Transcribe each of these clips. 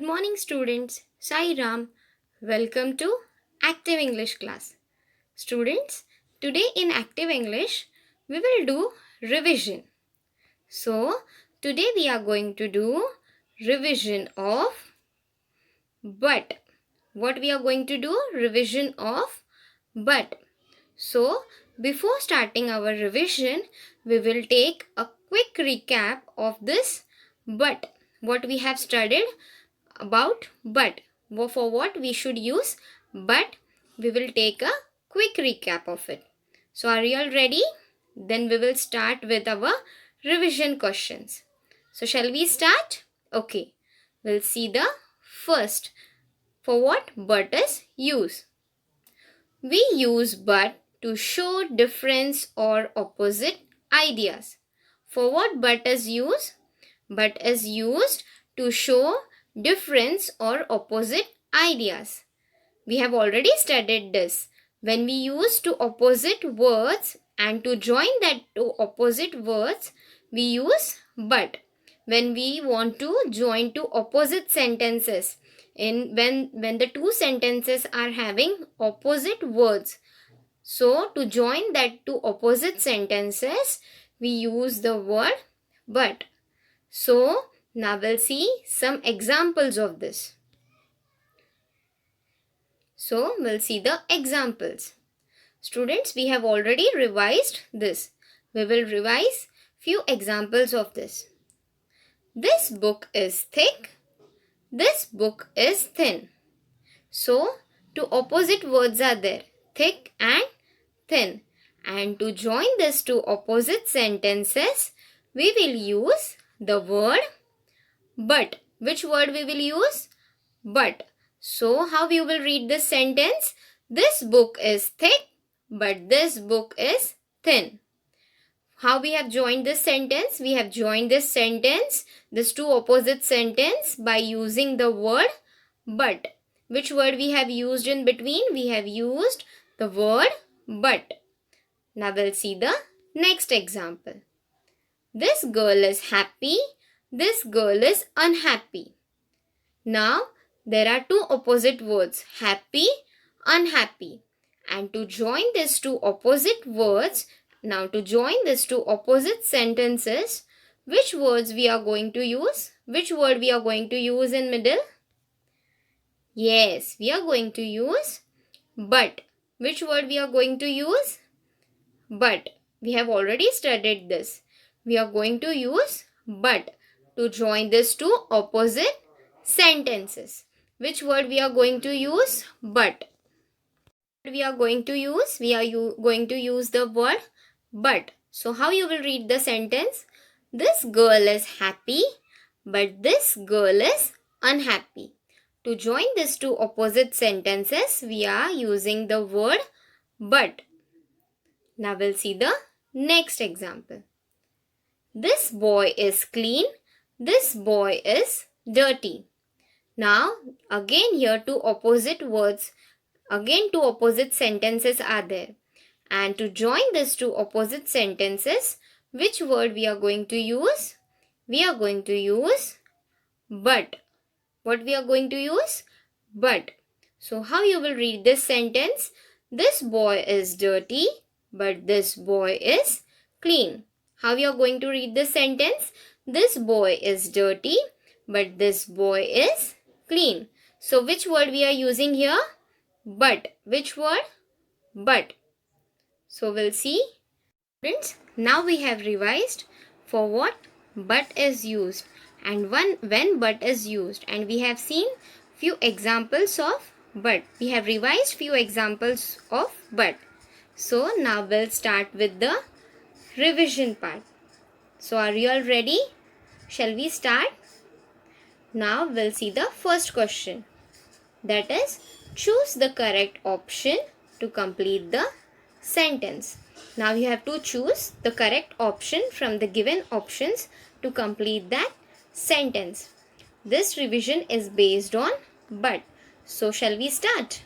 Good morning, students. Sai Ram. Welcome to Active English class. Students, today in Active English, we will do revision. So, today we are going to do revision of but. What we are going to do? Revision of but. So, before starting our revision, we will take a quick recap of this but. What we have studied about but. For what we should use but, we will take a quick recap of it. So are you all ready? Then we will start with our revision questions. So shall we start? Okay. We'll see the first. For what but is used? We use but to show difference or opposite ideas. For what but is used? But is used to show difference or opposite ideas. We have already studied this. When we use two opposite words and to join that two opposite words, we use but. When we want to join two opposite sentences, when the two sentences are having opposite words, so to join that two opposite sentences, we use the word but. So now we'll see some examples of this. So we'll see the examples. Students, we have already revised this. We will revise few examples of this. This book is thick. This book is thin. So two opposite words are there, thick and thin. And to join these two opposite sentences, we will use the word but. Which word we will use? But. So how you will read this sentence? This book is thick, but this book is thin. How we have joined this sentence? We have joined this sentence, this two opposite sentence, by using the word but. Which word we have used in between? We have used the word but. Now we'll see the next example. This girl is happy. This girl is unhappy. Now there are two opposite words, happy, unhappy. And to join these two opposite words, now to join these two opposite sentences, which words we are going to use? Which word we are going to use in middle? Yes, we are going to use but. Which word we are going to use? But. We have already studied this. We are going to use but to join these two opposite sentences. Which word we are going to use? But. We are going to use? We are going to use the word but. So how you will read the sentence? This girl is happy, but this girl is unhappy. To join these two opposite sentences, we are using the word but. Now we'll see the next example. This boy is clean. This boy is dirty. Now again here two opposite words, again two opposite sentences are there. And to join these two opposite sentences, which word we are going to use? We are going to use but. What we are going to use? But. So how you will read this sentence? This boy is dirty, but this boy is clean. How you are going to read this sentence? This boy is dirty, but this boy is clean. So which word we are using here? But. Which word? But. So we'll see. Friends, now we have revised for what but is used and when but is used, and we have seen few examples of but. We have revised few examples of but. So now we'll start with the revision part. So are you all ready? Shall we start? Now we'll see the first question. That is, choose the correct option to complete the sentence. Now you have to choose the correct option from the given options to complete that sentence. This revision is based on but. So shall we start?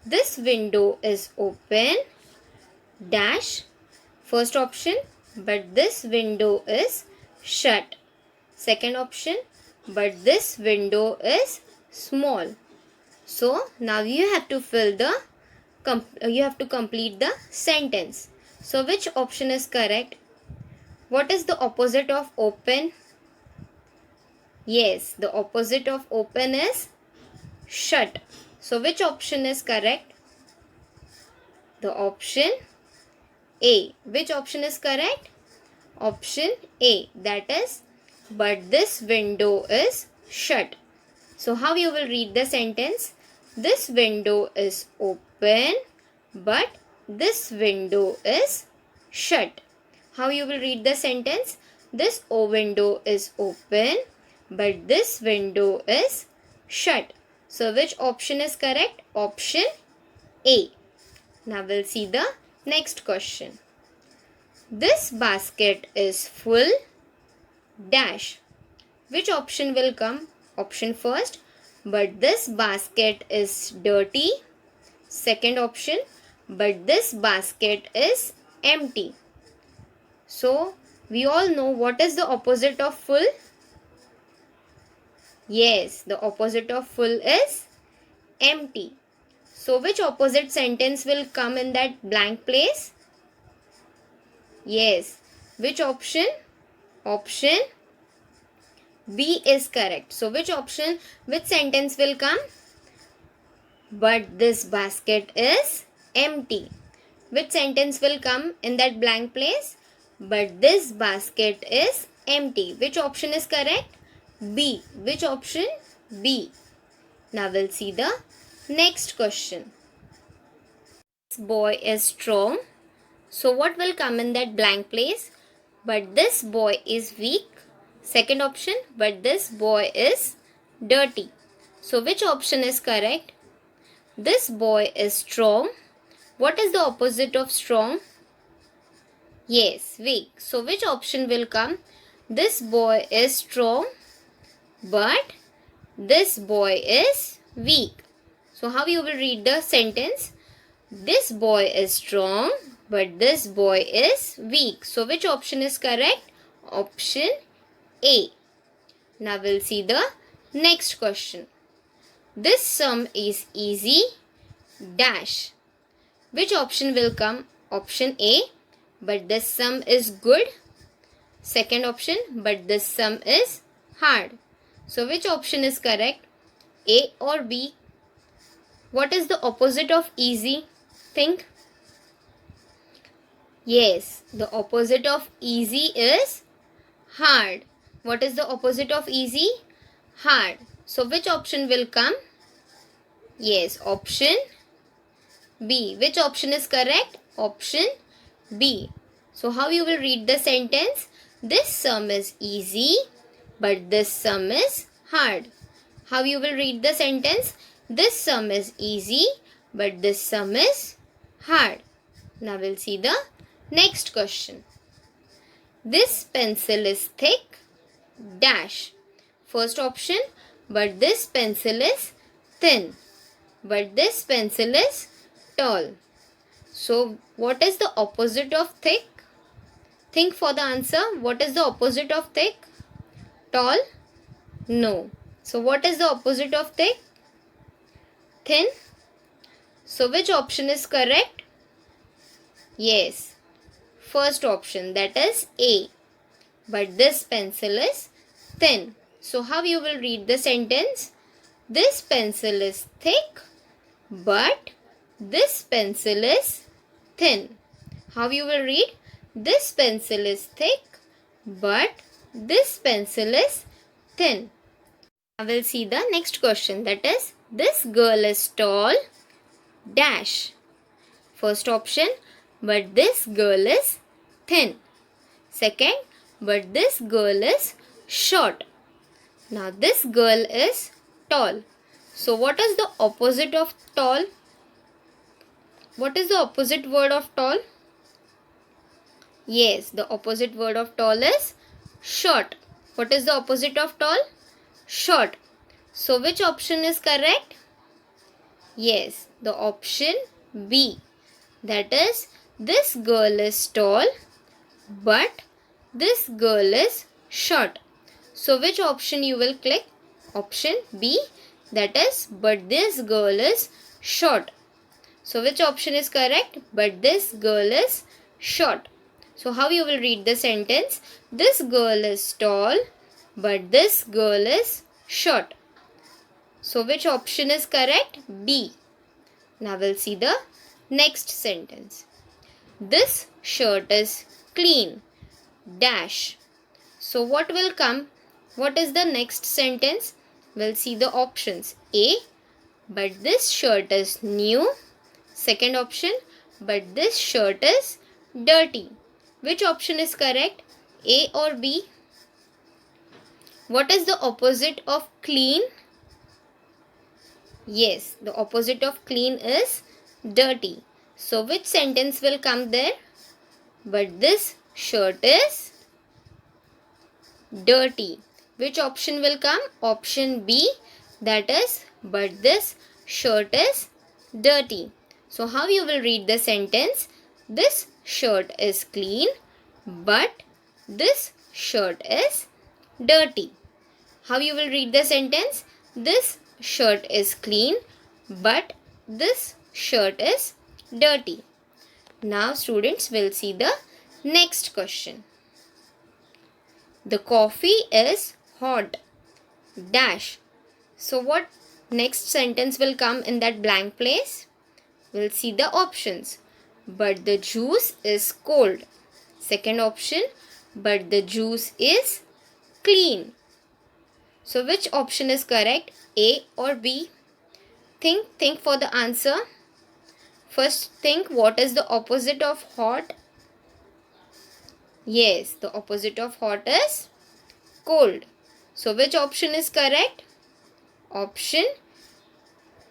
This window is open dash. First option, but this window is shut. Second option, but this window is small. So now you have to complete the sentence. So which option is correct? What is the opposite of open? Yes, the opposite of open is shut. So which option is correct? The option A. Which option is correct? Option A. That is, but this window is shut. So how you will read the sentence? This window is open, but this window is shut. How you will read the sentence? This window is open, but this window is shut. So which option is correct? Option A. Now we'll see the next question. This basket is full dash. Which option will come? Option first, but this basket is dirty. Second option, but this basket is empty. So we all know what is the opposite of full? Yes, the opposite of full is empty. So which opposite sentence will come in that blank place? Yes, which option? Option B is correct. So which sentence will come? But this basket is empty. Which sentence will come in that blank place? But this basket is empty. Which option is correct? B. Which option? B. Now we'll see the next question. This boy is strong. So what will come in that blank place? But this boy is weak. Second option, but this boy is dirty. So which option is correct? This boy is strong. What is the opposite of strong? Yes, weak. So which option will come? This boy is strong, but this boy is weak. So how you will read the sentence? This boy is strong, but this boy is weak. So which option is correct? Option A. Now we'll see the next question. This sum is easy dash. Which option will come? Option A, but this sum is good. Second option, but this sum is hard. So which option is correct? A or B? What is the opposite of easy? Think. Yes, the opposite of easy is hard. What is the opposite of easy? Hard. So which option will come? Yes, option B. Which option is correct? Option B. So how you will read the sentence? This sum is easy, but this sum is hard. How you will read the sentence? This sum is easy, but this sum is hard. Now we'll see the next question. This pencil is thick dash. First option, but this pencil is thin. But this pencil is tall. So what is the opposite of thick? Think for the answer. What is the opposite of thick? Tall? No. So what is the opposite of thick? Thin? So which option is correct? Yes, first option, that is A. But this pencil is thin. So how you will read the sentence? This pencil is thick, but this pencil is thin. How you will read? This pencil is thick, but this pencil is thin. Now we'll see the next question, that is, this girl is tall dash. First option, but this girl is thin. Second, but this girl is short. Now this girl is tall. So what is the opposite of tall? What is the opposite word of tall? Yes, the opposite word of tall is short. What is the opposite of tall? Short. So which option is correct? Yes, the option B. That is, this girl is tall, but this girl is short. So which option you will click? Option B, that is, but this girl is short. So which option is correct? But this girl is short. So how you will read the sentence? This girl is tall, but this girl is short. So which option is correct? B. Now we'll see the next sentence. This shirt is clean. Dash. So what will come? What is the next sentence? We'll see the options. A, but this shirt is new. Second option, but this shirt is dirty. Which option is correct? A or B? What is the opposite of clean? Yes, the opposite of clean is dirty. So which sentence will come there? But this shirt is dirty. Which option will come? Option B, that is, but this shirt is dirty. So how you will read the sentence? This shirt is clean, but this shirt is dirty. How you will read the sentence? This shirt is clean, but this shirt is dirty. Now students will see the next question. The coffee is hot. Dash. So what next sentence will come in that blank place? We'll see the options. But the juice is cold. Second option, but the juice is clean. So which option is correct? A or B? Think for the answer. First think, what is the opposite of hot? Yes, the opposite of hot is cold. So which option is correct? Option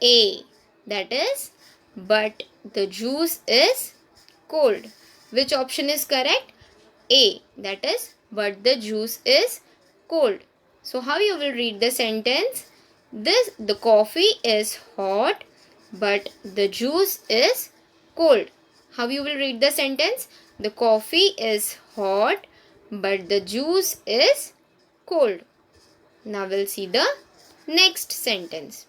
A, that is, but the juice is cold. Which option is correct? A, that is, but the juice is cold. So how you will read the sentence? The coffee is hot, but the juice is cold. How you will read the sentence? The coffee is hot, but the juice is cold. Now we'll see the next sentence.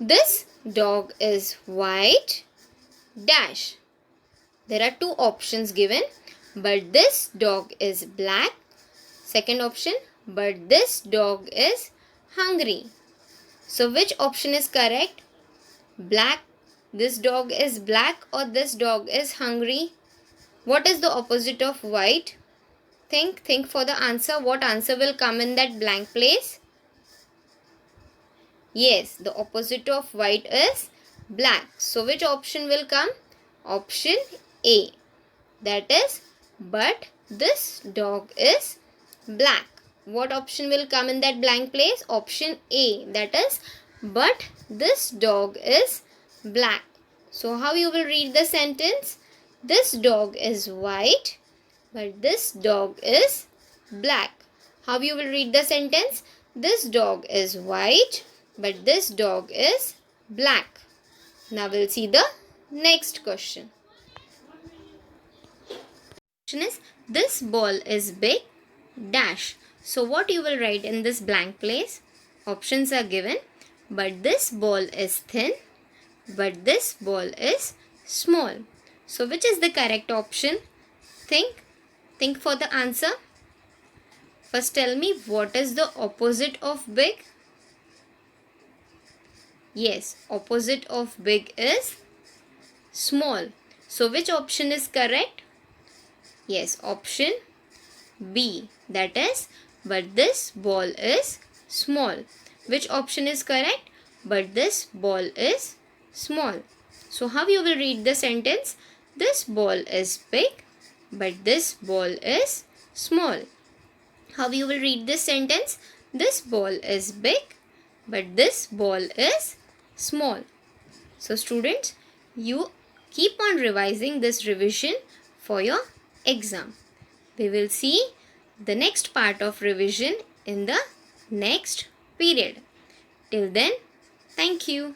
This dog is white. Dash. There are two options given, but this dog is black. Second option, but this dog is hungry. So which option is correct? Black. This dog is black or this dog is hungry? What is the opposite of white? Think for the answer. What answer will come in that blank place? Yes, the opposite of white is black. So which option will come? Option A. That is, but this dog is black. What option will come in that blank place? Option A. That is, but this dog is black. So how you will read the sentence? This dog is white, but this dog is black. How you will read the sentence? This dog is white, but this dog is black. Now we'll see the next question. Question is, this ball is big. Dash. So what you will write in this blank place? Options are given, but this ball is thin, but this ball is small. So which is the correct option? Think for the answer. First tell me, what is the opposite of big? Yes, opposite of big is small. So which option is correct? Yes, option B. That is, but this ball is small. Which option is correct? But this ball is small. So how you will read the sentence? This ball is big, but this ball is small. How you will read this sentence? This ball is big, but this ball is small. So students, you keep on revising this revision for your exam. We will see the next part of revision in the next period. Till then, thank you.